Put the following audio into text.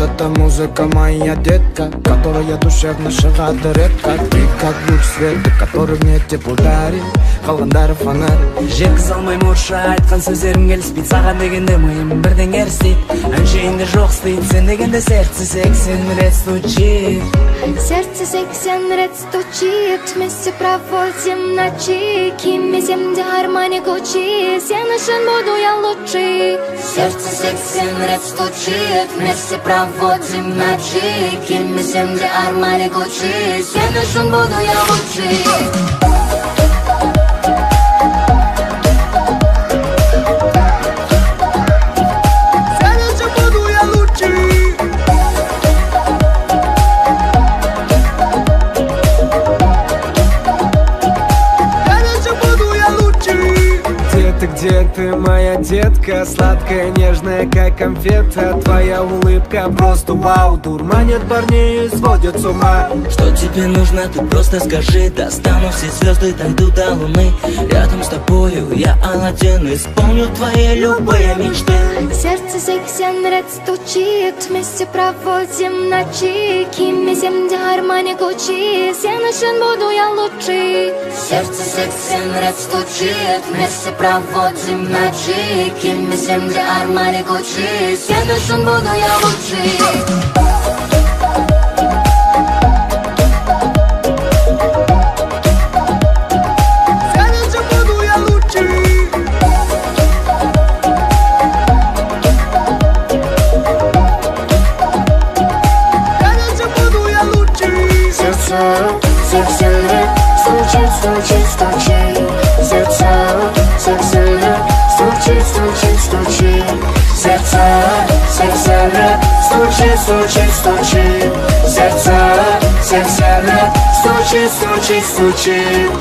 это музыка моя детка, которая душевно шығады редко. Ты как луч света, который мне тепло дарит, қалғандары фонарь. Жеткізе алмаймын орысша айтқан сөздерім келіспейді. Саған дегенде миым бірден ерістейді. Әншейінде жоқ істейді, сен дегенде сердце 80 рет стучит. Сердце 80 рет стучит, вместе проводим ночи, кими земде гармоник учи, сен үшін буду я лучший. Сердце 80 рет стучит, вместе проводим ночи, кими земде гармоник учи, сен үшін буду я лучший. Где ты, моя детка, сладкая, нежная, как конфета. Твоя улыбка просто вау, дурманит парней и сводит с ума. Что тебе нужно, ты просто скажи. Достану все звезды, дойду до луны. Рядом с тобою я Аладдин, исполню твои любые мечты. Сердце 80 рет стучит, вместе проводим ночи, кими земде гармоник учи, сен үшін буду я лучший. Сердце 80 рет стучит, вместе проводим ночи, кими земде гармоник учи, сен үшін буду я лучший. Сердце 80 рет стучит, стучит, стучит. Сердце 80 рет стучит, стучит, стучит. Сердце 80 рет стучит, стучит, стучит.